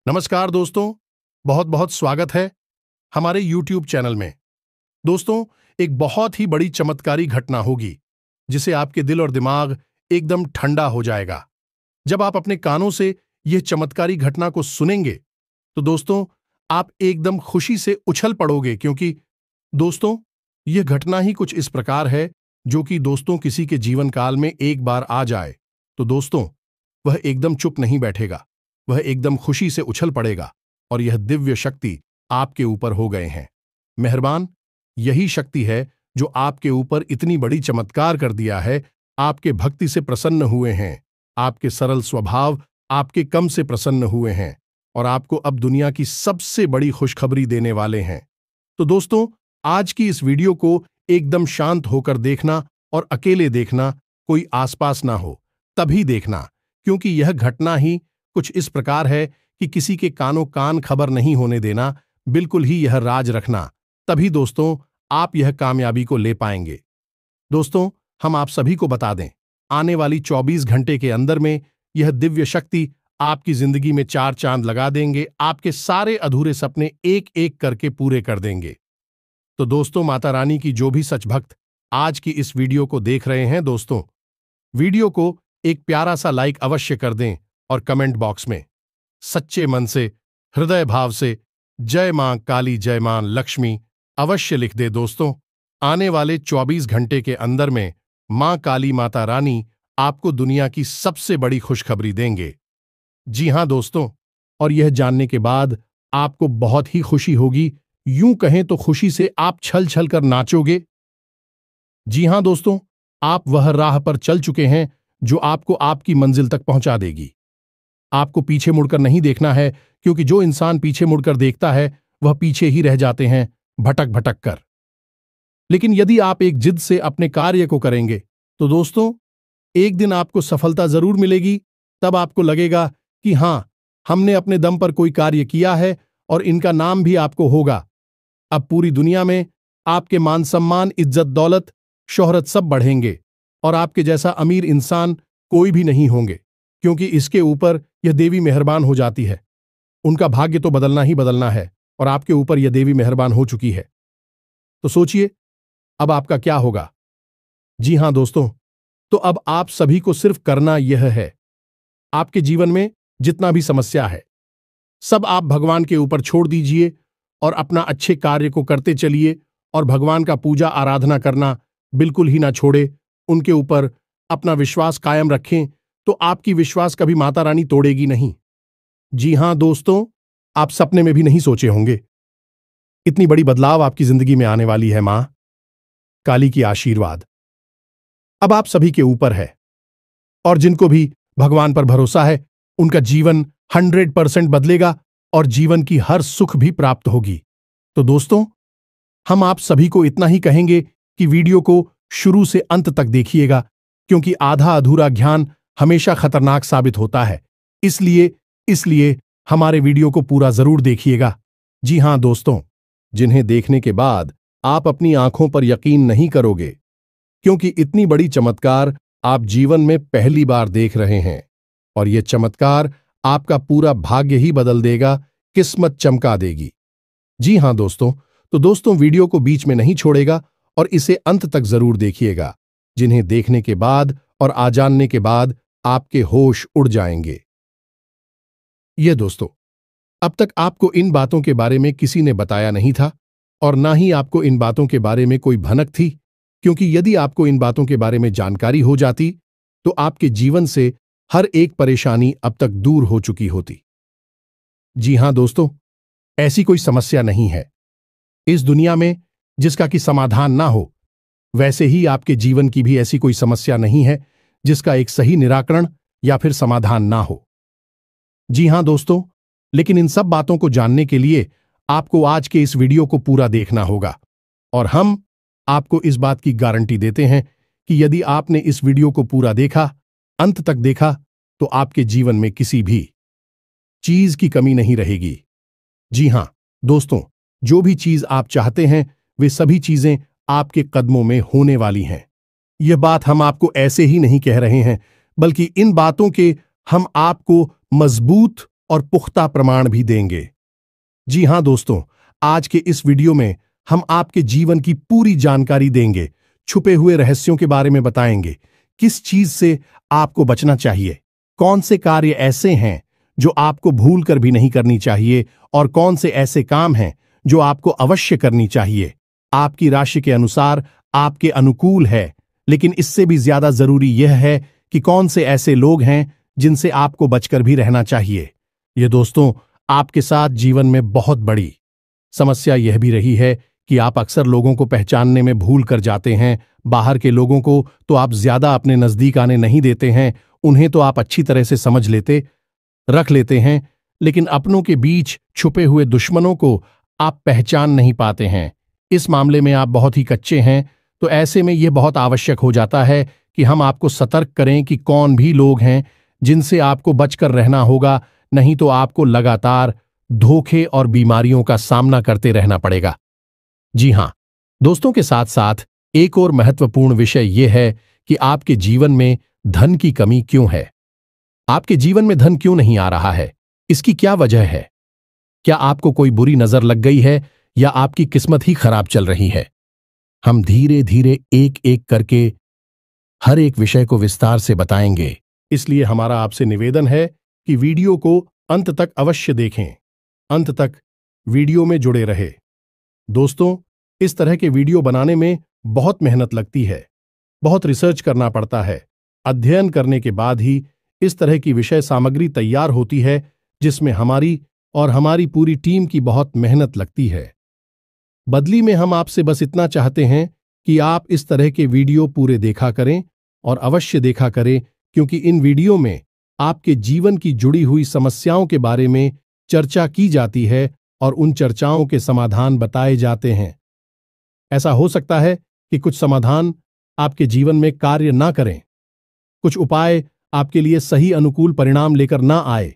नमस्कार दोस्तों, बहुत बहुत स्वागत है हमारे YouTube चैनल में। दोस्तों, एक बहुत ही बड़ी चमत्कारी घटना होगी जिसे आपके दिल और दिमाग एकदम ठंडा हो जाएगा। जब आप अपने कानों से यह चमत्कारी घटना को सुनेंगे तो दोस्तों, आप एकदम खुशी से उछल पड़ोगे, क्योंकि दोस्तों, यह घटना ही कुछ इस प्रकार है जो कि दोस्तों किसी के जीवन काल में एक बार आ जाए तो दोस्तों, वह एकदम चुप नहीं बैठेगा, वह एकदम खुशी से उछल पड़ेगा और यह दिव्य शक्ति आपके ऊपर हो गए हैं। मेहरबान, यही शक्ति है जो आपके ऊपर इतनी बड़ी चमत्कार कर दिया है। आपके भक्ति से प्रसन्न हुए हैं, आपके सरल स्वभाव आपके कम से प्रसन्न हुए हैं और आपको अब दुनिया की सबसे बड़ी खुशखबरी देने वाले हैं। तो दोस्तों, आज की इस वीडियो को एकदम शांत होकर देखना और अकेले देखना, कोई आसपास ना हो तभी देखना, क्योंकि यह घटना ही कुछ इस प्रकार है कि किसी के कानों कान खबर नहीं होने देना, बिल्कुल ही यह राज रखना, तभी दोस्तों आप यह कामयाबी को ले पाएंगे। दोस्तों, हम आप सभी को बता दें, आने वाली 24 घंटे के अंदर में यह दिव्य शक्ति आपकी जिंदगी में 4 चांद लगा देंगे, आपके सारे अधूरे सपने एक एक करके पूरे कर देंगे। तो दोस्तों, माता रानी की जो भी सच भक्त आज की इस वीडियो को देख रहे हैं, दोस्तों वीडियो को एक प्यारा सा लाइक अवश्य कर दें और कमेंट बॉक्स में सच्चे मन से, हृदय भाव से जय मां काली, जय मां लक्ष्मी अवश्य लिख दे। दोस्तों, आने वाले 24 घंटे के अंदर में मां काली, माता रानी आपको दुनिया की सबसे बड़ी खुशखबरी देंगे। जी हां दोस्तों, और यह जानने के बाद आपको बहुत ही खुशी होगी, यूं कहें तो खुशी से आप छल छल कर नाचोगे। जी हां दोस्तों, आप वह राह पर चल चुके हैं जो आपको आपकी मंजिल तक पहुंचा देगी। आपको पीछे मुड़कर नहीं देखना है, क्योंकि जो इंसान पीछे मुड़कर देखता है वह पीछे ही रह जाते हैं, भटक भटक कर। लेकिन यदि आप एक जिद से अपने कार्य को करेंगे तो दोस्तों, एक दिन आपको सफलता जरूर मिलेगी। तब आपको लगेगा कि हां, हमने अपने दम पर कोई कार्य किया है और इनका नाम भी आपको होगा। अब पूरी दुनिया में आपके मान सम्मान, इज्जत दौलत, शोहरत सब बढ़ेंगे और आपके जैसा अमीर इंसान कोई भी नहीं होंगे, क्योंकि इसके ऊपर यह देवी मेहरबान हो जाती है। उनका भाग्य तो बदलना ही बदलना है और आपके ऊपर यह देवी मेहरबान हो चुकी है। तो सोचिए, अब आपका क्या होगा। जी हां दोस्तों, तो अब आप सभी को सिर्फ करना यह है, आपके जीवन में जितना भी समस्या है सब आप भगवान के ऊपर छोड़ दीजिए और अपना अच्छे कार्य को करते चलिए और भगवान का पूजा आराधना करना बिल्कुल ही ना छोड़े। उनके ऊपर अपना विश्वास कायम रखें तो आपकी विश्वास कभी माता रानी तोड़ेगी नहीं। जी हां दोस्तों, आप सपने में भी नहीं सोचे होंगे इतनी बड़ी बदलाव आपकी जिंदगी में आने वाली है। मां काली की आशीर्वाद अब आप सभी के ऊपर है और जिनको भी भगवान पर भरोसा है उनका जीवन 100% बदलेगा और जीवन की हर सुख भी प्राप्त होगी। तो दोस्तों, हम आप सभी को इतना ही कहेंगे कि वीडियो को शुरू से अंत तक देखिएगा, क्योंकि आधा अधूरा ज्ञान हमेशा खतरनाक साबित होता है। इसलिए हमारे वीडियो को पूरा जरूर देखिएगा। जी हां दोस्तों, जिन्हें देखने के बाद आप अपनी आंखों पर यकीन नहीं करोगे, क्योंकि इतनी बड़ी चमत्कार आप जीवन में पहली बार देख रहे हैं और यह चमत्कार आपका पूरा भाग्य ही बदल देगा, किस्मत चमका देगी। जी हां दोस्तों, तो दोस्तों वीडियो को बीच में नहीं छोड़ेगा और इसे अंत तक जरूर देखिएगा, जिन्हें देखने के बाद और आ जानने के बाद आपके होश उड़ जाएंगे। ये दोस्तों, अब तक आपको इन बातों के बारे में किसी ने बताया नहीं था और ना ही आपको इन बातों के बारे में कोई भनक थी, क्योंकि यदि आपको इन बातों के बारे में जानकारी हो जाती तो आपके जीवन से हर एक परेशानी अब तक दूर हो चुकी होती। जी हां दोस्तों, ऐसी कोई समस्या नहीं है इस दुनिया में जिसका कि समाधान ना हो। वैसे ही आपके जीवन की भी ऐसी कोई समस्या नहीं है जिसका एक सही निराकरण या फिर समाधान ना हो। जी हां दोस्तों, लेकिन इन सब बातों को जानने के लिए आपको आज के इस वीडियो को पूरा देखना होगा और हम आपको इस बात की गारंटी देते हैं कि यदि आपने इस वीडियो को पूरा देखा, अंत तक देखा, तो आपके जीवन में किसी भी चीज की कमी नहीं रहेगी। जी हां दोस्तों, जो भी चीज आप चाहते हैं वे सभी चीजें आपके कदमों में होने वाली हैं। यह बात हम आपको ऐसे ही नहीं कह रहे हैं, बल्कि इन बातों के हम आपको मजबूत और पुख्ता प्रमाण भी देंगे। जी हां दोस्तों, आज के इस वीडियो में हम आपके जीवन की पूरी जानकारी देंगे, छुपे हुए रहस्यों के बारे में बताएंगे, किस चीज से आपको बचना चाहिए, कौन से कार्य ऐसे हैं जो आपको भूल कर भी नहीं करनी चाहिए और कौन से ऐसे काम हैं जो आपको अवश्य करनी चाहिए। आपकी राशि के अनुसार आपके अनुकूल है, लेकिन इससे भी ज्यादा जरूरी यह है कि कौन से ऐसे लोग हैं जिनसे आपको बचकर भी रहना चाहिए। ये दोस्तों, आपके साथ जीवन में बहुत बड़ी समस्या यह भी रही है कि आप अक्सर लोगों को पहचानने में भूल कर जाते हैं। बाहर के लोगों को तो आप ज्यादा अपने नजदीक आने नहीं देते हैं, उन्हें तो आप अच्छी तरह से समझ रख लेते हैं, लेकिन अपनों के बीच छुपे हुए दुश्मनों को आप पहचान नहीं पाते हैं। इस मामले में आप बहुत ही कच्चे हैं, तो ऐसे में यह बहुत आवश्यक हो जाता है कि हम आपको सतर्क करें कि कौन भी लोग हैं जिनसे आपको बचकर रहना होगा, नहीं तो आपको लगातार धोखे और बीमारियों का सामना करते रहना पड़ेगा। जी हां दोस्तों, के साथ साथ एक और महत्वपूर्ण विषय यह है कि आपके जीवन में धन की कमी क्यों है। आपके जीवन में धन क्यों नहीं आ रहा है, इसकी क्या वजह है? क्या आपको कोई बुरी नजर लग गई है या आपकी किस्मत ही खराब चल रही है? हम धीरे धीरे एक एक करके हर एक विषय को विस्तार से बताएंगे, इसलिए हमारा आपसे निवेदन है कि वीडियो को अंत तक अवश्य देखें, अंत तक वीडियो में जुड़े रहे। दोस्तों, इस तरह के वीडियो बनाने में बहुत मेहनत लगती है, बहुत रिसर्च करना पड़ता है। अध्ययन करने के बाद ही इस तरह की विषय सामग्री तैयार होती है, जिसमें हमारी पूरी टीम की बहुत मेहनत लगती है। बदली में हम आपसे बस इतना चाहते हैं कि आप इस तरह के वीडियो पूरे देखा करें और अवश्य देखा करें, क्योंकि इन वीडियो में आपके जीवन की जुड़ी हुई समस्याओं के बारे में चर्चा की जाती है और उन चर्चाओं के समाधान बताए जाते हैं। ऐसा हो सकता है कि कुछ समाधान आपके जीवन में कार्य ना करें, कुछ उपाय आपके लिए सही अनुकूल परिणाम लेकर ना आए,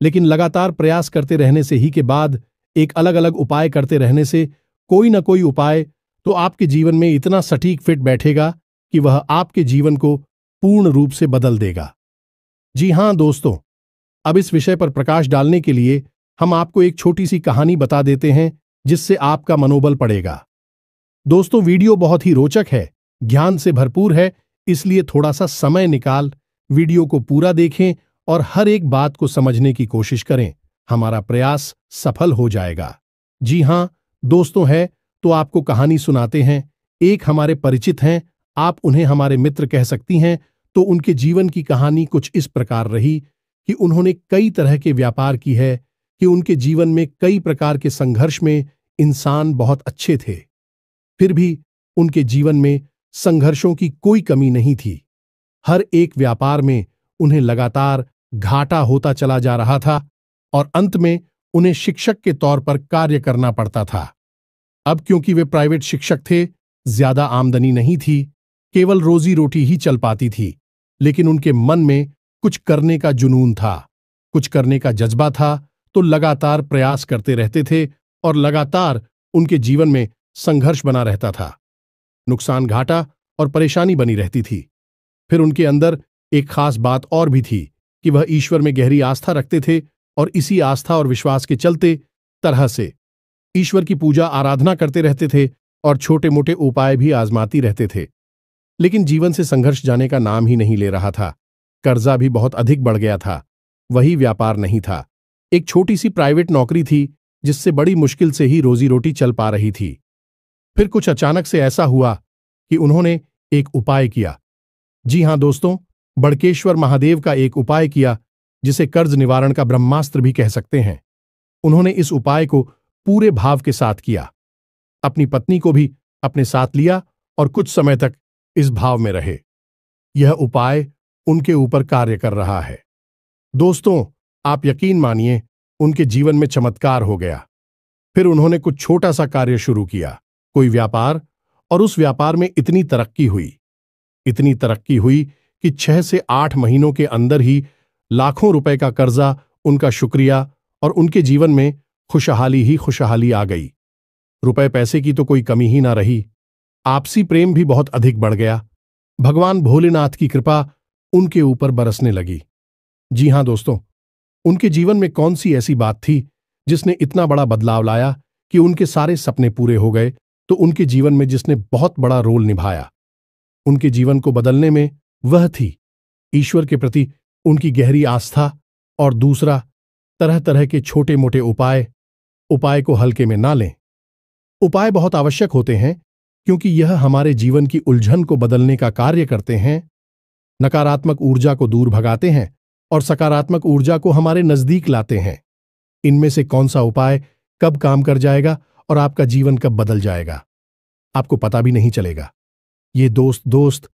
लेकिन लगातार प्रयास करते रहने से ही के बाद एक अलग अलग उपाय करते रहने से कोई ना कोई उपाय तो आपके जीवन में इतना सटीक फिट बैठेगा कि वह आपके जीवन को पूर्ण रूप से बदल देगा। जी हां दोस्तों, अब इस विषय पर प्रकाश डालने के लिए हम आपको एक छोटी सी कहानी बता देते हैं, जिससे आपका मनोबल बढ़ेगा। दोस्तों, वीडियो बहुत ही रोचक है, ज्ञान से भरपूर है, इसलिए थोड़ा सा समय निकाल वीडियो को पूरा देखें और हर एक बात को समझने की कोशिश करें। हमारा प्रयास सफल हो जाएगा। जी हां दोस्तों, है तो आपको कहानी सुनाते हैं। एक हमारे परिचित हैं, आप उन्हें हमारे मित्र कह सकती हैं। तो उनके जीवन की कहानी कुछ इस प्रकार रही कि उन्होंने कई तरह के व्यापार की है, कि उनके जीवन में कई प्रकार के संघर्ष में इंसान बहुत अच्छे थे, फिर भी उनके जीवन में संघर्षों की कोई कमी नहीं थी। हर एक व्यापार में उन्हें लगातार घाटा होता चला जा रहा था और अंत में उन्हें शिक्षक के तौर पर कार्य करना पड़ता था। अब क्योंकि वे प्राइवेट शिक्षक थे, ज्यादा आमदनी नहीं थी, केवल रोजी रोटी ही चल पाती थी, लेकिन उनके मन में कुछ करने का जुनून था, कुछ करने का जज्बा था, तो लगातार प्रयास करते रहते थे और लगातार उनके जीवन में संघर्ष बना रहता था। नुकसान, घाटा और परेशानी बनी रहती थी। फिर उनके अंदर एक खास बात और भी थी कि वह ईश्वर में गहरी आस्था रखते थे और इसी आस्था और विश्वास के चलते तरह से ईश्वर की पूजा आराधना करते रहते थे और छोटे मोटे उपाय भी आजमाती रहते थे। लेकिन जीवन से संघर्ष जाने का नाम ही नहीं ले रहा था। कर्जा भी बहुत अधिक बढ़ गया था। वही व्यापार नहीं था, एक छोटी सी प्राइवेट नौकरी थी, जिससे बड़ी मुश्किल से ही रोजी रोटी चल पा रही थी। फिर कुछ अचानक से ऐसा हुआ कि उन्होंने एक उपाय किया। जी हां दोस्तों, बड़केश्वर महादेव का एक उपाय किया, जिसे कर्ज निवारण का ब्रह्मास्त्र भी कह सकते हैं। उन्होंने इस उपाय को पूरे भाव के साथ किया, अपनी पत्नी को भी अपने साथ लिया और कुछ समय तक इस भाव में रहे। यह उपाय उनके ऊपर कार्य कर रहा है। दोस्तों, आप यकीन मानिए, उनके जीवन में चमत्कार हो गया। फिर उन्होंने कुछ छोटा सा कार्य शुरू किया, कोई व्यापार, और उस व्यापार में इतनी तरक्की हुई कि 6 से 8 महीनों के अंदर ही लाखों रुपए का कर्जा, उनका शुक्रिया और उनके जीवन में खुशहाली ही खुशहाली आ गई। रुपए पैसे की तो कोई कमी ही ना रही। आपसी प्रेम भी बहुत अधिक बढ़ गया। भगवान भोलेनाथ की कृपा उनके ऊपर बरसने लगी। जी हां दोस्तों, उनके जीवन में कौन सी ऐसी बात थी जिसने इतना बड़ा बदलाव लाया कि उनके सारे सपने पूरे हो गए? तो उनके जीवन में जिसने बहुत बड़ा रोल निभाया उनके जीवन को बदलने में, वह थी ईश्वर के प्रति उनकी गहरी आस्था। और दूसरा, तरह तरह के छोटे मोटे उपाय को हल्के में ना लें। उपाय बहुत आवश्यक होते हैं क्योंकि यह हमारे जीवन की उलझन को बदलने का कार्य करते हैं, नकारात्मक ऊर्जा को दूर भगाते हैं और सकारात्मक ऊर्जा को हमारे नजदीक लाते हैं। इनमें से कौन सा उपाय कब काम कर जाएगा और आपका जीवन कब बदल जाएगा, आपको पता भी नहीं चलेगा। ये दोस्त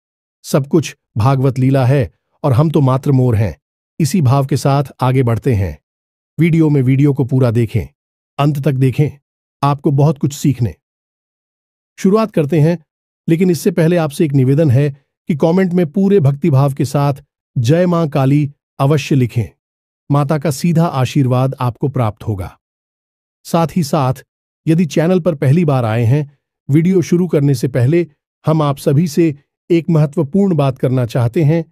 सब कुछ भागवत लीला है और हम तो मात्र मोर हैं। इसी भाव के साथ आगे बढ़ते हैं। वीडियो को पूरा देखें, अंत तक देखें, आपको बहुत कुछ सीखने। शुरुआत करते हैं, लेकिन इससे पहले आपसे एक निवेदन है कि कमेंट में पूरे भक्तिभाव के साथ जय मां काली अवश्य लिखें। माता का सीधा आशीर्वाद आपको प्राप्त होगा। साथ ही साथ यदि चैनल पर पहली बार आए हैं, वीडियो शुरू करने से पहले हम आप सभी से एक महत्वपूर्ण बात करना चाहते हैं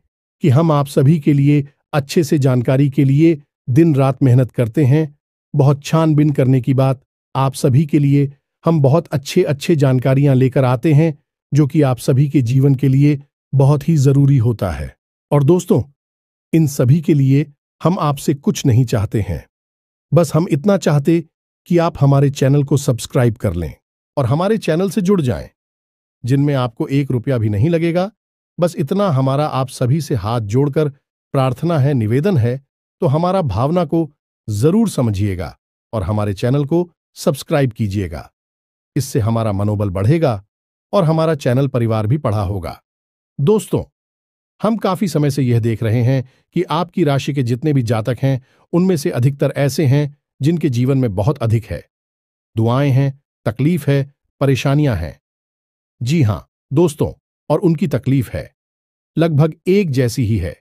कि हम आप सभी के लिए अच्छे से जानकारी के लिए दिन रात मेहनत करते हैं। बहुत छानबीन करने की बात, आप सभी के लिए हम बहुत अच्छे जानकारियां लेकर आते हैं जो कि आप सभी के जीवन के लिए बहुत ही जरूरी होता है। और दोस्तों, इन सभी के लिए हम आपसे कुछ नहीं चाहते हैं, बस हम इतना चाहते कि आप हमारे चैनल को सब्सक्राइब कर लें और हमारे चैनल से जुड़ जाएं, जिनमें आपको 1 रुपया भी नहीं लगेगा। बस इतना हमारा आप सभी से हाथ जोड़कर प्रार्थना है, निवेदन है, तो हमारा भावना को जरूर समझिएगा और हमारे चैनल को सब्सक्राइब कीजिएगा। इससे हमारा मनोबल बढ़ेगा और हमारा चैनल परिवार भी बढ़ा होगा। दोस्तों, हम काफी समय से यह देख रहे हैं कि आपकी राशि के जितने भी जातक हैं, उनमें से अधिकतर ऐसे हैं जिनके जीवन में बहुत अधिक है, दुआएं हैं, तकलीफ है, परेशानियां हैं। जी हां दोस्तों, और उनकी तकलीफ है लगभग एक जैसी ही है।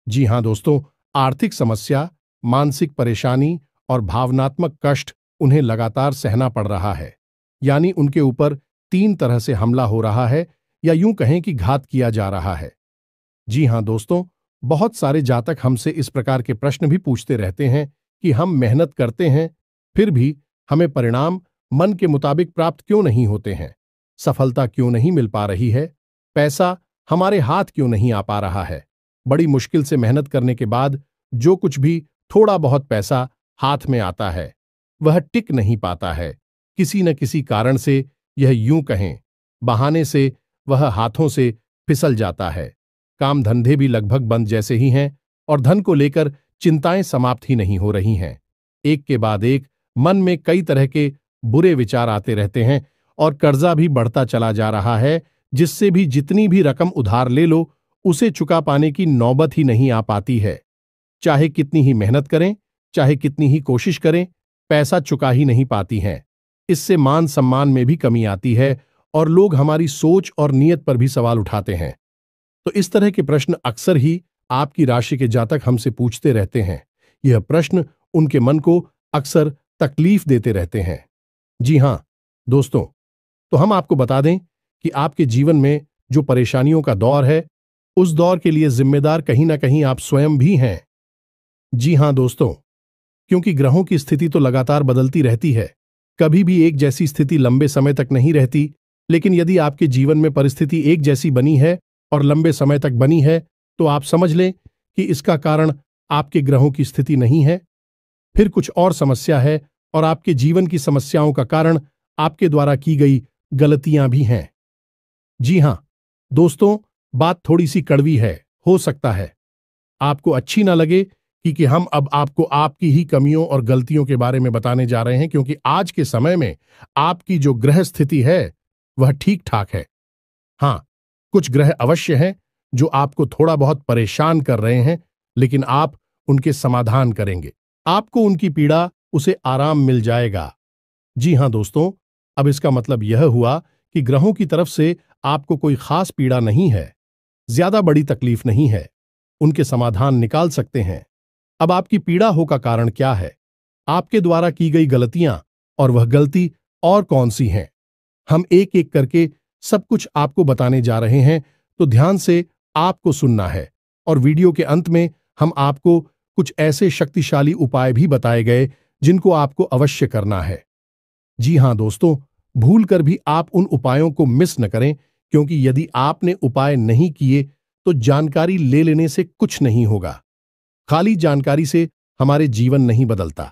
जी हां दोस्तों, आर्थिक समस्या, मानसिक परेशानी और भावनात्मक कष्ट उन्हें लगातार सहना पड़ रहा है। यानी उनके ऊपर 3 तरह से हमला हो रहा है, या यूं कहें कि घात किया जा रहा है। जी हां दोस्तों, बहुत सारे जातक हमसे इस प्रकार के प्रश्न भी पूछते रहते हैं कि हम मेहनत करते हैं, फिर भी हमें परिणाम मन के मुताबिक प्राप्त क्यों नहीं होते हैं, सफलता क्यों नहीं मिल पा रही है, पैसा हमारे हाथ क्यों नहीं आ पा रहा है। बड़ी मुश्किल से मेहनत करने के बाद जो कुछ भी थोड़ा बहुत पैसा हाथ में आता है, वह टिक नहीं पाता है। किसी न किसी कारण से, यह यूं कहें बहाने से, वह हाथों से फिसल जाता है। काम धंधे भी लगभग बंद जैसे ही हैं और धन को लेकर चिंताएं समाप्त ही नहीं हो रही हैं। एक के बाद एक मन में कई तरह के बुरे विचार आते रहते हैं और कर्जा भी बढ़ता चला जा रहा है, जिससे भी जितनी भी रकम उधार ले लो, उसे चुका पाने की नौबत ही नहीं आ पाती है। चाहे कितनी ही मेहनत करें, चाहे कितनी ही कोशिश करें, पैसा चुका ही नहीं पाती हैं। इससे मान सम्मान में भी कमी आती है और लोग हमारी सोच और नीयत पर भी सवाल उठाते हैं। तो इस तरह के प्रश्न अक्सर ही आपकी राशि के जातक हमसे पूछते रहते हैं। यह प्रश्न उनके मन को अक्सर तकलीफ देते रहते हैं। जी हां दोस्तों, तो हम आपको बता दें कि आपके जीवन में जो परेशानियों का दौर है, उस दौर के लिए जिम्मेदार कहीं ना कहीं आप स्वयं भी हैं। जी हां दोस्तों, क्योंकि ग्रहों की स्थिति तो लगातार बदलती रहती है, कभी भी एक जैसी स्थिति लंबे समय तक नहीं रहती। लेकिन यदि आपके जीवन में परिस्थिति एक जैसी बनी है और लंबे समय तक बनी है, तो आप समझ लें कि इसका कारण आपके ग्रहों की स्थिति नहीं है, फिर कुछ और समस्या है, और आपके जीवन की समस्याओं का कारण आपके द्वारा की गई गलतियां भी हैं। जी हां दोस्तों, बात थोड़ी सी कड़वी है, हो सकता है आपको अच्छी ना लगे कि हम अब आपको आपकी ही कमियों और गलतियों के बारे में बताने जा रहे हैं, क्योंकि आज के समय में आपकी जो ग्रह स्थिति है वह ठीक ठाक है। हां, कुछ ग्रह अवश्य हैं जो आपको थोड़ा बहुत परेशान कर रहे हैं, लेकिन आप उनके समाधान करेंगे, आपको उनकी पीड़ा, उसे आराम मिल जाएगा। जी हां दोस्तों, अब इसका मतलब यह हुआ कि ग्रहों की तरफ से आपको कोई खास पीड़ा नहीं है, ज्यादा बड़ी तकलीफ नहीं है, उनके समाधान निकाल सकते हैं। अब आपकी पीड़ा हो का कारण क्या है, आपके द्वारा की गई गलतियां, और वह गलती और कौन सी हैं, हम एक एक करके सब कुछ आपको बताने जा रहे हैं। तो ध्यान से आपको सुनना है और वीडियो के अंत में हम आपको कुछ ऐसे शक्तिशाली उपाय भी बताए गए जिनको आपको अवश्य करना है। जी हां दोस्तों, भूलकर भी आप उन उपायों को मिस न करें, क्योंकि यदि आपने उपाय नहीं किए तो जानकारी ले लेने से कुछ नहीं होगा। खाली जानकारी से हमारे जीवन नहीं बदलता।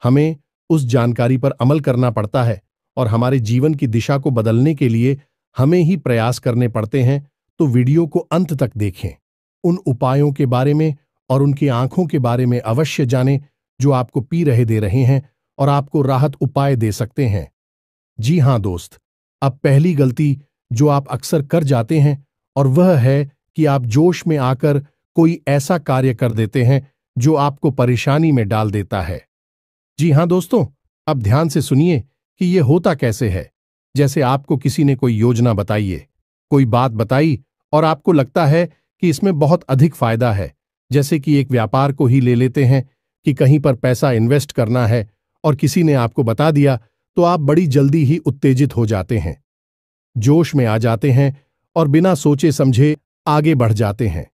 हमें उस जानकारी पर अमल करना पड़ता है और हमारे जीवन की दिशा को बदलने के लिए हमें ही प्रयास करने पड़ते हैं। तो वीडियो को अंत तक देखें, उन उपायों के बारे में और उनकी आंखों के बारे में अवश्य जानें जो आपको पी रहे दे रहे हैं और आपको राहत उपाय दे सकते हैं। जी हां दोस्त, अब पहली गलती जो आप अक्सर कर जाते हैं और वह है कि आप जोश में आकर कोई ऐसा कार्य कर देते हैं जो आपको परेशानी में डाल देता है। जी हां दोस्तों, अब ध्यान से सुनिए कि यह होता कैसे है। जैसे आपको किसी ने कोई योजना बताई है, कोई बात बताई और आपको लगता है कि इसमें बहुत अधिक फायदा है। जैसे कि एक व्यापार को ही ले लेते हैं कि कहीं पर पैसा इन्वेस्ट करना है और किसी ने आपको बता दिया तो आप बड़ी जल्दी ही उत्तेजित हो जाते हैं, जोश में आ जाते हैं और बिना सोचे समझे आगे बढ़ जाते हैं।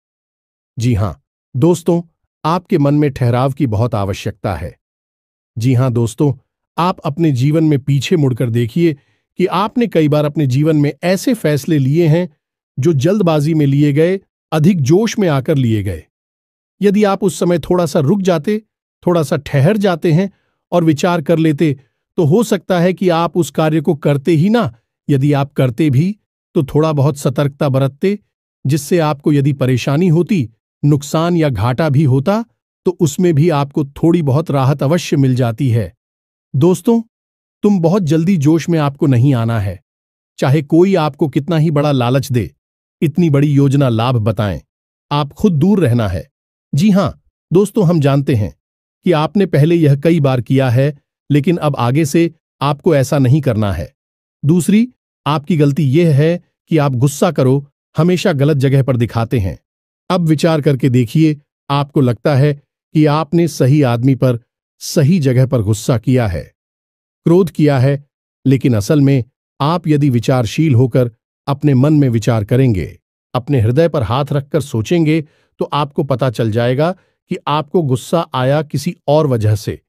जी हां दोस्तों, आपके मन में ठहराव की बहुत आवश्यकता है। जी हां दोस्तों, आप अपने जीवन में पीछे मुड़कर देखिए कि आपने कई बार अपने जीवन में ऐसे फैसले लिए हैं जो जल्दबाजी में लिए गए, अधिक जोश में आकर लिए गए। यदि आप उस समय थोड़ा सा रुक जाते, थोड़ा सा ठहर जाते हैं और विचार कर लेते, तो हो सकता है कि आप उस कार्य को करते ही ना, यदि आप करते भी तो थोड़ा बहुत सतर्कता बरतते, जिससे आपको यदि परेशानी होती, नुकसान या घाटा भी होता, तो उसमें भी आपको थोड़ी बहुत राहत अवश्य मिल जाती है। दोस्तों, तुम बहुत जल्दी जोश में आपको नहीं आना है। चाहे कोई आपको कितना ही बड़ा लालच दे, इतनी बड़ी योजना लाभ बताएं, आप खुद दूर रहना है। जी हां दोस्तों, हम जानते हैं कि आपने पहले यह कई बार किया है, लेकिन अब आगे से आपको ऐसा नहीं करना है। दूसरी, आपकी गलती यह है कि आप गुस्सा करो हमेशा गलत जगह पर दिखाते हैं। अब विचार करके देखिए, आपको लगता है कि आपने सही आदमी पर सही जगह पर गुस्सा किया है, क्रोध किया है, लेकिन असल में आप यदि विचारशील होकर अपने मन में विचार करेंगे, अपने हृदय पर हाथ रखकर सोचेंगे, तो आपको पता चल जाएगा कि आपको गुस्सा आया किसी और वजह से।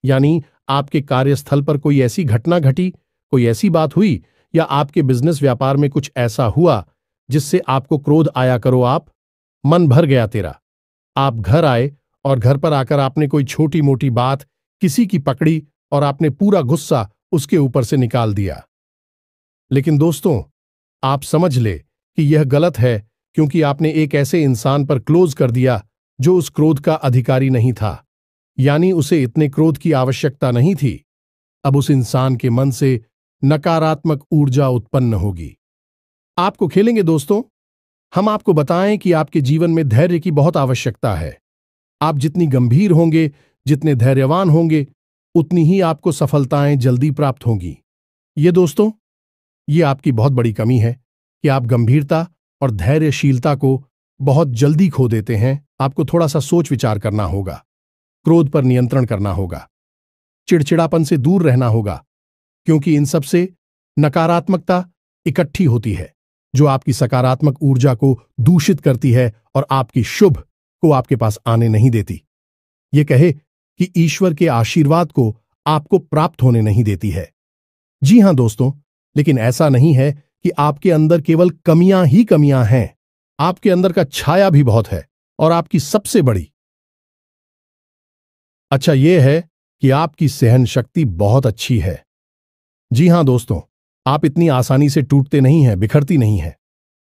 यानी आपके कार्यस्थल पर कोई ऐसी घटना घटी, कोई ऐसी बात हुई, या आपके बिजनेस व्यापार में कुछ ऐसा हुआ जिससे आपको क्रोध आया। करो आप मन भर गया तेरा, आप घर आए और घर पर आकर आपने कोई छोटी मोटी बात किसी की पकड़ी और आपने पूरा गुस्सा उसके ऊपर से निकाल दिया। लेकिन दोस्तों, आप समझ ले कि यह गलत है, क्योंकि आपने एक ऐसे इंसान पर क्लोज कर दिया जो उस क्रोध का अधिकारी नहीं था। यानी उसे इतने क्रोध की आवश्यकता नहीं थी। अब उस इंसान के मन से नकारात्मक ऊर्जा उत्पन्न होगी। आपको खेलेंगे दोस्तों। हम आपको बताएं कि आपके जीवन में धैर्य की बहुत आवश्यकता है। आप जितनी गंभीर होंगे, जितने धैर्यवान होंगे, उतनी ही आपको सफलताएं जल्दी प्राप्त होंगी। ये दोस्तों, ये आपकी बहुत बड़ी कमी है कि आप गंभीरता और धैर्यशीलता को बहुत जल्दी खो देते हैं। आपको थोड़ा सा सोच विचार करना होगा, क्रोध पर नियंत्रण करना होगा, चिड़चिड़ापन से दूर रहना होगा, क्योंकि इन सब से नकारात्मकता इकट्ठी होती है जो आपकी सकारात्मक ऊर्जा को दूषित करती है और आपकी शुभ को आपके पास आने नहीं देती। ये कहे कि ईश्वर के आशीर्वाद को आपको प्राप्त होने नहीं देती है। जी हां दोस्तों, लेकिन ऐसा नहीं है कि आपके अंदर केवल कमियां ही कमियां हैं। आपके अंदर का छाया भी बहुत है, और आपकी सबसे बड़ी अच्छा यह है कि आपकी सहन शक्ति बहुत अच्छी है। जी हां दोस्तों, आप इतनी आसानी से टूटते नहीं हैं, बिखरती नहीं हैं।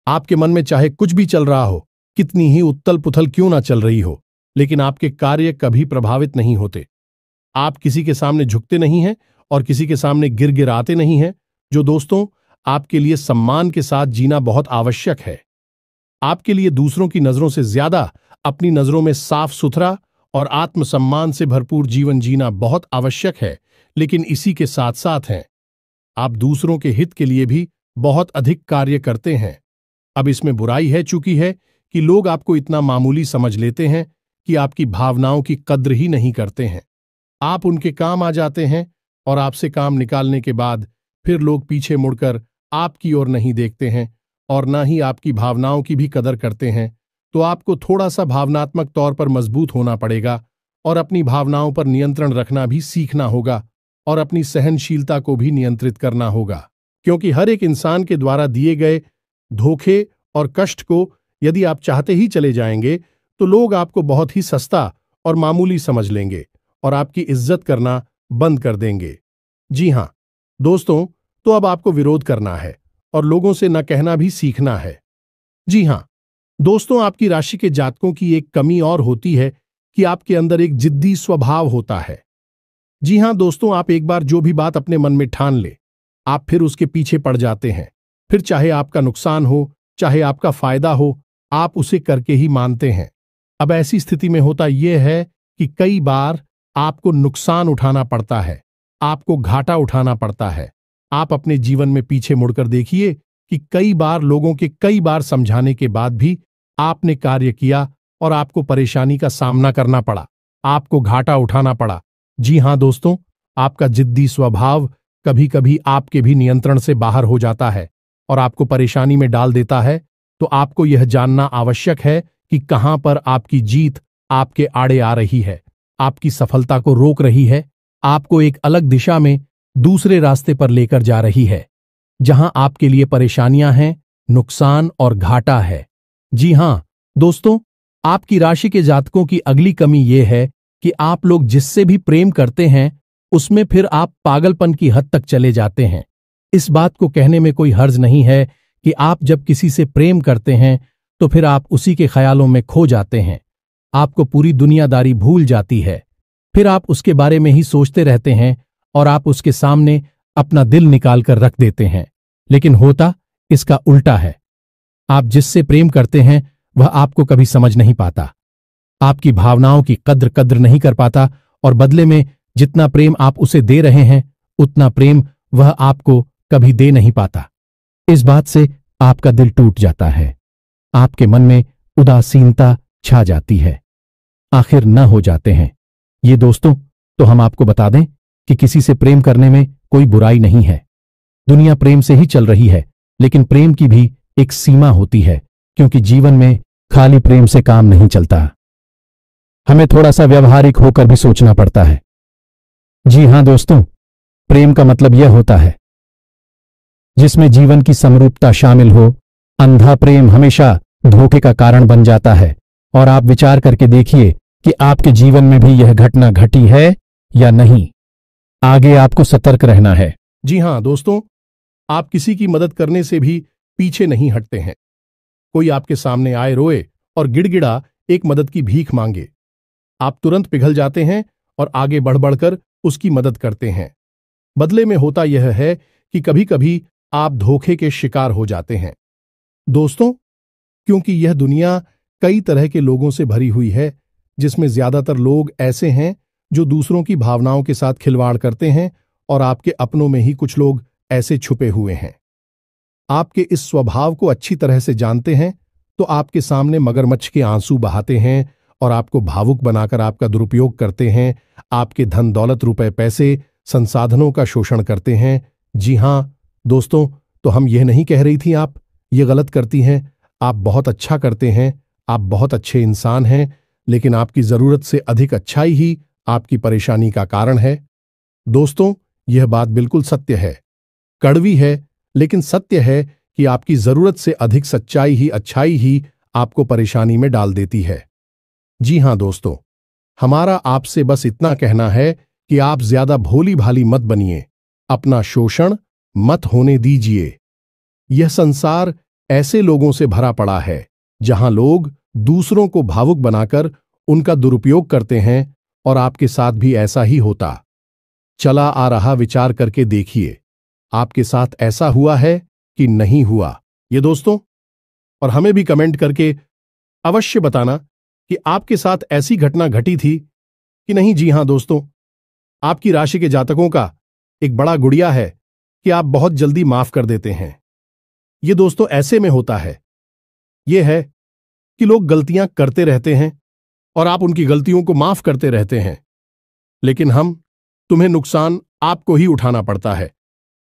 आपके मन में चाहे कुछ भी चल रहा हो, कितनी ही उत्तल पुथल क्यों ना चल रही हो, लेकिन आपके कार्य कभी प्रभावित नहीं होते। आप किसी के सामने झुकते नहीं हैं और किसी के सामने गिड़गिड़ाते नहीं हैं, जो दोस्तों आपके लिए सम्मान के साथ जीना बहुत आवश्यक है। आपके लिए दूसरों की नजरों से ज्यादा अपनी नजरों में साफ सुथरा और आत्मसम्मान से भरपूर जीवन जीना बहुत आवश्यक है। लेकिन इसी के साथ साथ हैं, आप दूसरों के हित के लिए भी बहुत अधिक कार्य करते हैं। अब इसमें बुराई है चूंकि है कि लोग आपको इतना मामूली समझ लेते हैं कि आपकी भावनाओं की कद्र ही नहीं करते हैं। आप उनके काम आ जाते हैं और आपसे काम निकालने के बाद फिर लोग पीछे मुड़कर आपकी ओर नहीं देखते हैं और ना ही आपकी भावनाओं की भी कदर करते हैं। तो आपको थोड़ा सा भावनात्मक तौर पर मजबूत होना पड़ेगा और अपनी भावनाओं पर नियंत्रण रखना भी सीखना होगा और अपनी सहनशीलता को भी नियंत्रित करना होगा, क्योंकि हर एक इंसान के द्वारा दिए गए धोखे और कष्ट को यदि आप चाहते ही चले जाएंगे तो लोग आपको बहुत ही सस्ता और मामूली समझ लेंगे और आपकी इज्जत करना बंद कर देंगे। जी हां दोस्तों, तो अब आपको विरोध करना है और लोगों से न कहना भी सीखना है। जी हां दोस्तों, आपकी राशि के जातकों की एक कमी और होती है कि आपके अंदर एक जिद्दी स्वभाव होता है। जी हां दोस्तों, आप एक बार जो भी बात अपने मन में ठान ले, आप फिर उसके पीछे पड़ जाते हैं। फिर चाहे आपका नुकसान हो, चाहे आपका फायदा हो, आप उसे करके ही मानते हैं। अब ऐसी स्थिति में होता यह है कि कई बार आपको नुकसान उठाना पड़ता है, आपको घाटा उठाना पड़ता है। आप अपने जीवन में पीछे मुड़कर देखिए कि कई बार लोगों के कई बार समझाने के बाद भी आपने कार्य किया और आपको परेशानी का सामना करना पड़ा, आपको घाटा उठाना पड़ा। जी हां दोस्तों, आपका जिद्दी स्वभाव कभी कभी आपके भी नियंत्रण से बाहर हो जाता है और आपको परेशानी में डाल देता है। तो आपको यह जानना आवश्यक है कि कहां पर आपकी जीत आपके आड़े आ रही है, आपकी सफलता को रोक रही है, आपको एक अलग दिशा में दूसरे रास्ते पर लेकर जा रही है, जहां आपके लिए परेशानियां हैं, नुकसान और घाटा है। जी हां दोस्तों, आपकी राशि के जातकों की अगली कमी यह है कि आप लोग जिससे भी प्रेम करते हैं उसमें फिर आप पागलपन की हद तक चले जाते हैं। इस बात को कहने में कोई हर्ज नहीं है कि आप जब किसी से प्रेम करते हैं तो फिर आप उसी के ख्यालों में खो जाते हैं, आपको पूरी दुनियादारी भूल जाती है, फिर आप उसके बारे में ही सोचते रहते हैं और आप उसके सामने अपना दिल निकाल कर रख देते हैं। लेकिन होता इसका उल्टा है। आप जिससे प्रेम करते हैं वह आपको कभी समझ नहीं पाता, आपकी भावनाओं की कद्र नहीं कर पाता और बदले में जितना प्रेम आप उसे दे रहे हैं उतना प्रेम वह आपको कभी दे नहीं पाता। इस बात से आपका दिल टूट जाता है, आपके मन में उदासीनता छा जाती है, आखिर न हो जाते हैं। ये दोस्तों, तो हम आपको बता दें कि किसी से प्रेम करने में कोई बुराई नहीं है। दुनिया प्रेम से ही चल रही है, लेकिन प्रेम की भी एक सीमा होती है, क्योंकि जीवन में खाली प्रेम से काम नहीं चलता, हमें थोड़ा सा व्यावहारिक होकर भी सोचना पड़ता है। जी हां दोस्तों, प्रेम का मतलब यह होता है जिसमें जीवन की समरूपता शामिल हो। अंधा प्रेम हमेशा धोखे का कारण बन जाता है और आप विचार करके देखिए कि आपके जीवन में भी यह घटना घटी है या नहीं। आगे आपको सतर्क रहना है। जी हां दोस्तों, आप किसी की मदद करने से भी पीछे नहीं हटते हैं। कोई आपके सामने आए रोए और गिड़गिड़ा एक मदद की भीख मांगे, आप तुरंत पिघल जाते हैं और आगे बढ़ बढ़कर उसकी मदद करते हैं। बदले में होता यह है कि कभी कभी आप धोखे के शिकार हो जाते हैं। दोस्तों, क्योंकि यह दुनिया कई तरह के लोगों से भरी हुई है, जिसमें ज्यादातर लोग ऐसे हैं जो दूसरों की भावनाओं के साथ खिलवाड़ करते हैं और आपके अपनों में ही कुछ लोग ऐसे छुपे हुए हैं। आपके इस स्वभाव को अच्छी तरह से जानते हैं तो आपके सामने मगरमच्छ के आंसू बहाते हैं और आपको भावुक बनाकर आपका दुरुपयोग करते हैं, आपके धन दौलत रुपए पैसे संसाधनों का शोषण करते हैं। जी हां दोस्तों, तो हम यह नहीं कह रही थी आप ये गलत करती हैं, आप बहुत अच्छा करते हैं, आप बहुत अच्छे इंसान हैं, लेकिन आपकी जरूरत से अधिक अच्छाई ही आपकी परेशानी का कारण है। दोस्तों, यह बात बिल्कुल सत्य है, कड़वी है, लेकिन सत्य है कि आपकी जरूरत से अधिक सच्चाई ही अच्छाई ही आपको परेशानी में डाल देती है। जी हां दोस्तों, हमारा आपसे बस इतना कहना है कि आप ज्यादा भोली भाली मत बनिए, अपना शोषण मत होने दीजिए। यह संसार ऐसे लोगों से भरा पड़ा है जहां लोग दूसरों को भावुक बनाकर उनका दुरुपयोग करते हैं और आपके साथ भी ऐसा ही होता चला आ रहा। विचार करके देखिए, आपके साथ ऐसा हुआ है कि नहीं हुआ ये दोस्तों, और हमें भी कमेंट करके अवश्य बताना कि आपके साथ ऐसी घटना घटी थी कि नहीं। जी हां दोस्तों, आपकी राशि के जातकों का एक बड़ा गुड़िया है कि आप बहुत जल्दी माफ कर देते हैं। ये दोस्तों ऐसे में होता है, यह है कि लोग गलतियां करते रहते हैं और आप उनकी गलतियों को माफ करते रहते हैं, लेकिन तुम्हें नुकसान आपको ही उठाना पड़ता है,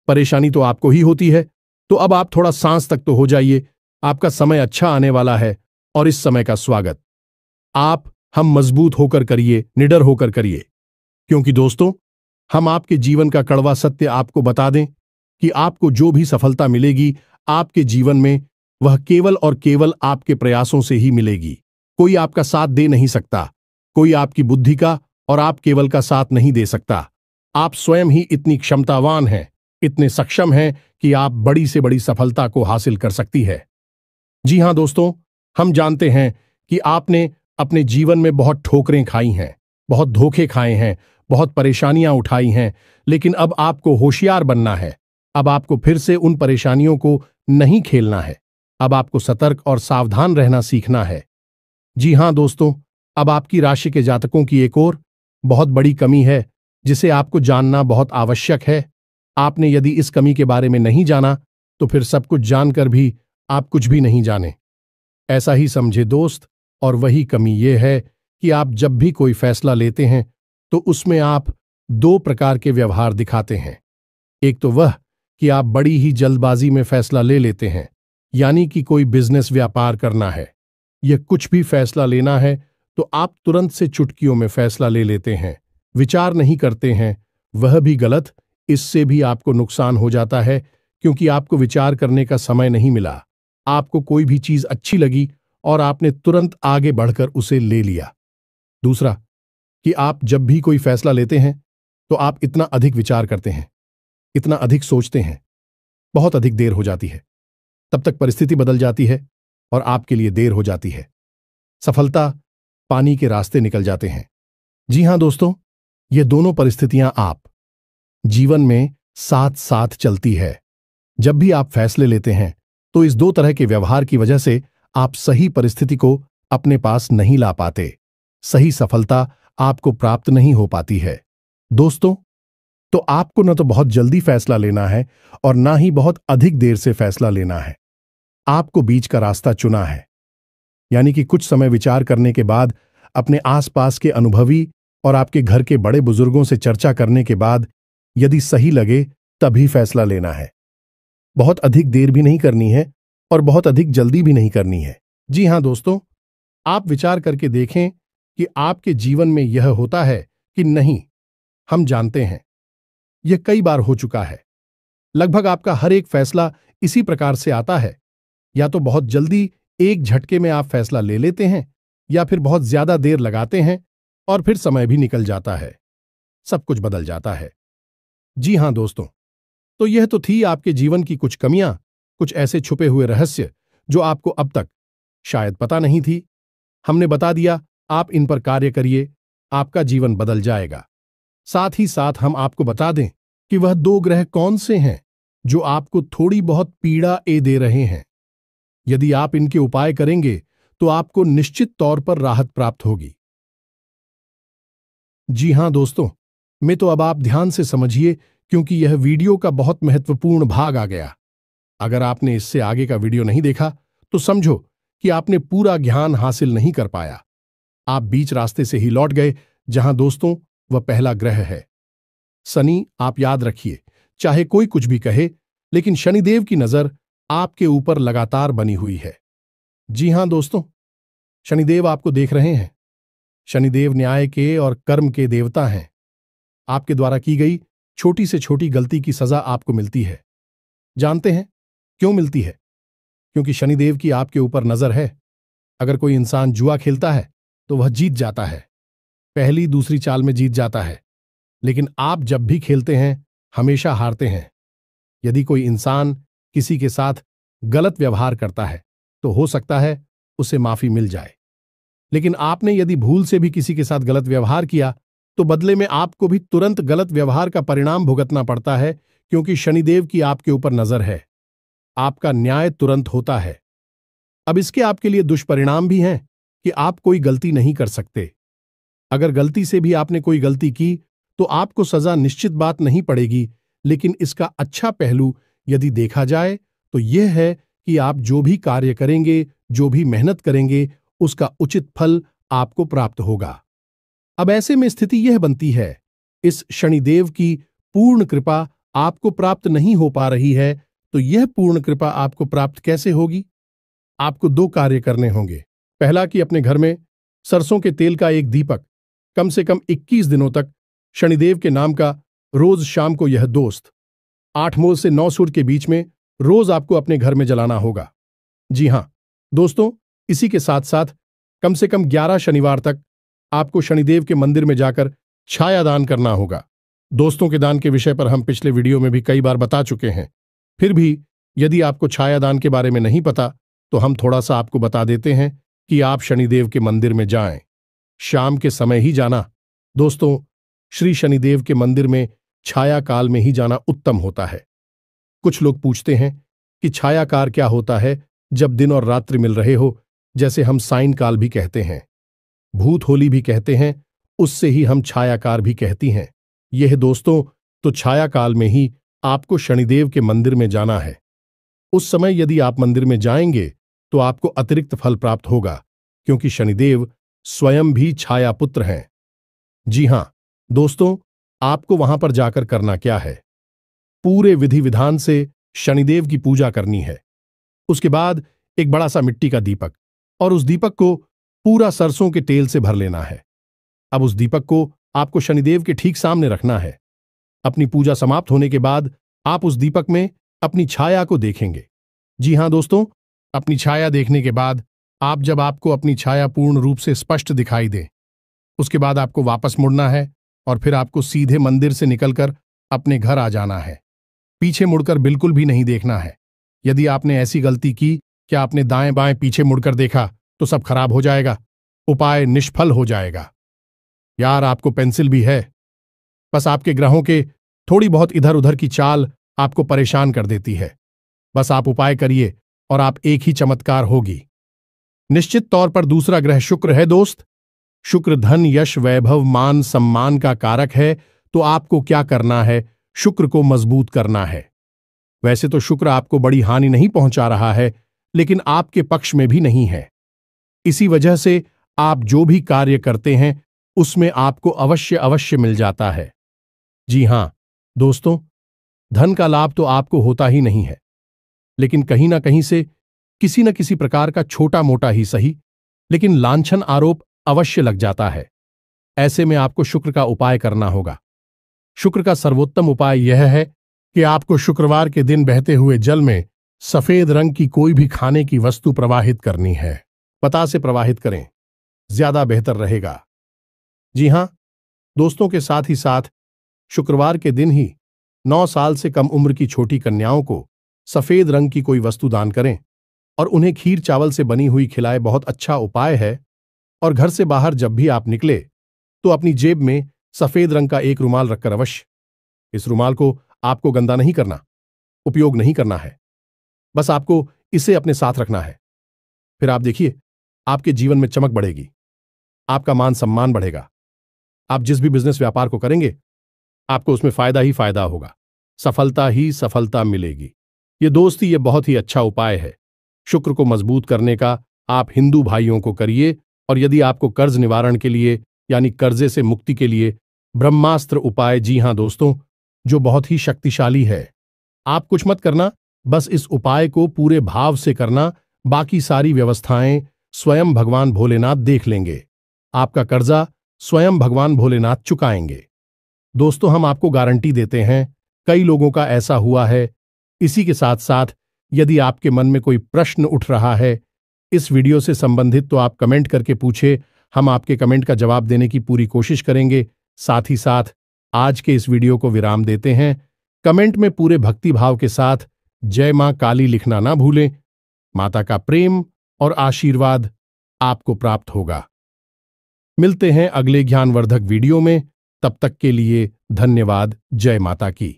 परेशानी तो आपको ही होती है। तो अब आप थोड़ा सांस तक तो हो जाइए, आपका समय अच्छा आने वाला है और इस समय का स्वागत। आप हम मजबूत होकर करिए, निडर होकर करिए, क्योंकि दोस्तों, हम आपके जीवन का कड़वा सत्य आपको बता दें कि आपको जो भी सफलता मिलेगी आपके जीवन में, वह केवल और केवल आपके प्रयासों से ही मिलेगी। कोई आपका साथ दे नहीं सकता, कोई आपकी बुद्धि का और आप केवल का साथ नहीं दे सकता। आप स्वयं ही इतनी क्षमतावान हैं, इतने सक्षम हैं कि आप बड़ी से बड़ी सफलता को हासिल कर सकती है। जी हां दोस्तों, हम जानते हैं कि आपने अपने जीवन में बहुत ठोकरें खाई हैं, बहुत धोखे खाए हैं, बहुत परेशानियां उठाई हैं, लेकिन अब आपको होशियार बनना है। अब आपको फिर से उन परेशानियों को नहीं खेलना है। अब आपको सतर्क और सावधान रहना सीखना है। जी हां दोस्तों, अब आपकी राशि के जातकों की एक और बहुत बड़ी कमी है जिसे आपको जानना बहुत आवश्यक है। आपने यदि इस कमी के बारे में नहीं जाना तो फिर सब कुछ जानकर भी आप कुछ भी नहीं जाने, ऐसा ही समझे दोस्त। और वही कमी यह है कि आप जब भी कोई फैसला लेते हैं तो उसमें आप दो प्रकार के व्यवहार दिखाते हैं। एक तो वह कि आप बड़ी ही जल्दबाजी में फैसला ले लेते हैं, यानी कि कोई बिजनेस व्यापार करना है या कुछ भी फैसला लेना है तो आप तुरंत से चुटकियों में फैसला ले लेते हैं, विचार नहीं करते हैं। वह भी गलत, इससे भी आपको नुकसान हो जाता है क्योंकि आपको विचार करने का समय नहीं मिला। आपको कोई भी चीज अच्छी लगी और आपने तुरंत आगे बढ़कर उसे ले लिया। दूसरा कि आप जब भी कोई फैसला लेते हैं तो आप इतना अधिक विचार करते हैं, इतना अधिक सोचते हैं, बहुत अधिक देर हो जाती है। तब तक परिस्थिति बदल जाती है और आपके लिए देर हो जाती है। सफलता पानी के रास्ते निकल जाते हैं। जी हां दोस्तों, ये दोनों परिस्थितियां आप जीवन में साथ साथ चलती है। जब भी आप फैसले लेते हैं तो इस दो तरह के व्यवहार की वजह से आप सही परिस्थिति को अपने पास नहीं ला पाते, सही सफलता आपको प्राप्त नहीं हो पाती है। दोस्तों, तो आपको न तो बहुत जल्दी फैसला लेना है और ना ही बहुत अधिक देर से फैसला लेना है। आपको बीच का रास्ता चुना है, यानी कि कुछ समय विचार करने के बाद, अपने आसपास के अनुभवी और आपके घर के बड़े बुजुर्गों से चर्चा करने के बाद यदि सही लगे तभी फैसला लेना है। बहुत अधिक देर भी नहीं करनी है और बहुत अधिक जल्दी भी नहीं करनी है। जी हां दोस्तों, आप विचार करके देखें कि आपके जीवन में यह होता है कि नहीं। हम जानते हैं यह कई बार हो चुका है। लगभग आपका हर एक फैसला इसी प्रकार से आता है, या तो बहुत जल्दी एक झटके में आप फैसला ले लेते हैं या फिर बहुत ज्यादा देर लगाते हैं और फिर समय भी निकल जाता है, सब कुछ बदल जाता है। जी हां दोस्तों, तो यह तो थी आपके जीवन की कुछ कमियां, कुछ ऐसे छुपे हुए रहस्य जो आपको अब तक शायद पता नहीं थी। हमने बता दिया, आप इन पर कार्य करिए, आपका जीवन बदल जाएगा। साथ ही साथ हम आपको बता दें कि वह दो ग्रह कौन से हैं जो आपको थोड़ी बहुत पीड़ा दे रहे हैं। यदि आप इनके उपाय करेंगे तो आपको निश्चित तौर पर राहत प्राप्त होगी। जी हां दोस्तों, मैं तो अब आप ध्यान से समझिए क्योंकि यह वीडियो का बहुत महत्वपूर्ण भाग आ गया। अगर आपने इससे आगे का वीडियो नहीं देखा तो समझो कि आपने पूरा ज्ञान हासिल नहीं कर पाया। आप बीच रास्ते से ही लौट गए। जहां दोस्तों, वह पहला ग्रह है शनि। आप याद रखिए, चाहे कोई कुछ भी कहे, लेकिन शनिदेव की नजर आपके ऊपर लगातार बनी हुई है। जी हां दोस्तों, शनिदेव आपको देख रहे हैं। शनिदेव न्याय के और कर्म के देवता हैं। आपके द्वारा की गई छोटी से छोटी गलती की सजा आपको मिलती है। जानते हैं क्यों मिलती है? क्योंकि शनिदेव की आपके ऊपर नजर है। अगर कोई इंसान जुआ खेलता है तो वह जीत जाता है, पहली दूसरी चाल में जीत जाता है, लेकिन आप जब भी खेलते हैं हमेशा हारते हैं। यदि कोई इंसान किसी के साथ गलत व्यवहार करता है तो हो सकता है उसे माफी मिल जाए, लेकिन आपने यदि भूल से भी किसी के साथ गलत व्यवहार किया तो बदले में आपको भी तुरंत गलत व्यवहार का परिणाम भुगतना पड़ता है, क्योंकि शनिदेव की आपके ऊपर नजर है। आपका न्याय तुरंत होता है। अब इसके आपके लिए दुष्परिणाम भी हैं कि आप कोई गलती नहीं कर सकते। अगर गलती से भी आपने कोई गलती की तो आपको सजा निश्चित बात नहीं पड़ेगी, लेकिन इसका अच्छा पहलू यदि देखा जाए तो यह है कि आप जो भी कार्य करेंगे, जो भी मेहनत करेंगे, उसका उचित फल आपको प्राप्त होगा। अब ऐसे में स्थिति यह बनती है, इस शनिदेव की पूर्ण कृपा आपको प्राप्त नहीं हो पा रही है, तो यह पूर्ण कृपा आपको प्राप्त कैसे होगी? आपको दो कार्य करने होंगे। पहला कि अपने घर में सरसों के तेल का एक दीपक कम से कम 21 दिनों तक शनिदेव के नाम का रोज शाम को यह दोस्त 8 मोल से 9 सूर्य के बीच में रोज आपको अपने घर में जलाना होगा। जी हां दोस्तों, इसी के साथ साथ कम से कम 11 शनिवार तक आपको शनिदेव के मंदिर में जाकर छाया दान करना होगा। दोस्तों के दान के विषय पर हम पिछले वीडियो में भी कई बार बता चुके हैं। फिर भी यदि आपको छाया दान के बारे में नहीं पता तो हम थोड़ा सा आपको बता देते हैं कि आप शनिदेव के मंदिर में जाएं। शाम के समय ही जाना। दोस्तों, श्री शनिदेव के मंदिर में छाया काल में ही जाना उत्तम होता है। कुछ लोग पूछते हैं कि छायाकार क्या होता है जब दिन और रात्रि मिल रहे हो, जैसे हम साइन काल भी कहते हैं, भूत होली भी कहते हैं, उससे ही हम छायाकार भी कहती हैं। यह दोस्तों तो छाया काल में ही आपको शनिदेव के मंदिर में जाना है। उस समय यदि आप मंदिर में जाएंगे तो आपको अतिरिक्त फल प्राप्त होगा, क्योंकि शनिदेव स्वयं भी छाया पुत्र हैं। जी हां दोस्तों, आपको वहां पर जाकर करना क्या है, पूरे विधि विधान से शनिदेव की पूजा करनी है। उसके बाद एक बड़ा सा मिट्टी का दीपक, और उस दीपक को पूरा सरसों के तेल से भर लेना है। अब उस दीपक को आपको शनिदेव के ठीक सामने रखना है। अपनी पूजा समाप्त होने के बाद आप उस दीपक में अपनी छाया को देखेंगे। जी हां दोस्तों, अपनी छाया देखने के बाद जब आपको अपनी छाया पूर्ण रूप से स्पष्ट दिखाई दे, उसके बाद आपको वापस मुड़ना है और फिर आपको सीधे मंदिर से निकलकर अपने घर आ जाना है। पीछे मुड़कर बिल्कुल भी नहीं देखना है। यदि आपने ऐसी गलती की कि आपने दाएं बाएं पीछे मुड़कर देखा तो सब खराब हो जाएगा, उपाय निष्फल हो जाएगा। यार, आपको पेंसिल भी है, बस आपके ग्रहों के थोड़ी बहुत इधर उधर की चाल आपको परेशान कर देती है। बस आप उपाय करिए और आप एक ही चमत्कार होगी। निश्चित तौर पर दूसरा ग्रह शुक्र है दोस्त। शुक्र धन, यश, वैभव, मान सम्मान का कारक है। तो आपको क्या करना है, शुक्र को मजबूत करना है। वैसे तो शुक्र आपको बड़ी हानि नहीं पहुंचा रहा है, लेकिन आपके पक्ष में भी नहीं है। इसी वजह से आप जो भी कार्य करते हैं उसमें आपको अवश्य मिल जाता है। जी हां दोस्तों, धन का लाभ तो आपको होता ही नहीं है, लेकिन कहीं ना कहीं से किसी न किसी प्रकार का छोटा मोटा ही सही, लेकिन लांछन आरोप अवश्य लग जाता है। ऐसे में आपको शुक्र का उपाय करना होगा। शुक्र का सर्वोत्तम उपाय यह है कि आपको शुक्रवार के दिन बहते हुए जल में सफेद रंग की कोई भी खाने की वस्तु प्रवाहित करनी है। पता से प्रवाहित करें, ज्यादा बेहतर रहेगा। जी हां दोस्तों, के साथ ही साथ शुक्रवार के दिन ही 9 साल से कम उम्र की छोटी कन्याओं को सफेद रंग की कोई वस्तु दान करें और उन्हें खीर चावल से बनी हुई खिलाए। बहुत अच्छा उपाय है। और घर से बाहर जब भी आप निकले तो अपनी जेब में सफेद रंग का एक रुमाल रखकर अवश्य। इस रुमाल को आपको गंदा नहीं करना, उपयोग नहीं करना है, बस आपको इसे अपने साथ रखना है। फिर आप देखिए, आपके जीवन में चमक बढ़ेगी, आपका मान सम्मान बढ़ेगा। आप जिस भी बिजनेस व्यापार को करेंगे आपको उसमें फायदा ही फायदा होगा, सफलता ही सफलता मिलेगी। ये दोस्ती, ये बहुत ही अच्छा उपाय है शुक्र को मजबूत करने का। आप हिंदू भाइयों को करिए। और यदि आपको कर्ज निवारण के लिए यानी कर्जे से मुक्ति के लिए ब्रह्मास्त्र उपाय, जी हां दोस्तों, जो बहुत ही शक्तिशाली है। आप कुछ मत करना, बस इस उपाय को पूरे भाव से करना। बाकी सारी व्यवस्थाएं स्वयं भगवान भोलेनाथ देख लेंगे। आपका कर्जा स्वयं भगवान भोलेनाथ चुकाएंगे। दोस्तों, हम आपको गारंटी देते हैं, कई लोगों का ऐसा हुआ है। इसी के साथ साथ यदि आपके मन में कोई प्रश्न उठ रहा है इस वीडियो से संबंधित, तो आप कमेंट करके पूछे। हम आपके कमेंट का जवाब देने की पूरी कोशिश करेंगे। साथ ही साथ आज के इस वीडियो को विराम देते हैं। कमेंट में पूरे भक्ति भाव के साथ जय मां काली लिखना ना भूलें। माता का प्रेम और आशीर्वाद आपको प्राप्त होगा। मिलते हैं अगले ज्ञानवर्धक वीडियो में। तब तक के लिए धन्यवाद। जय माता की।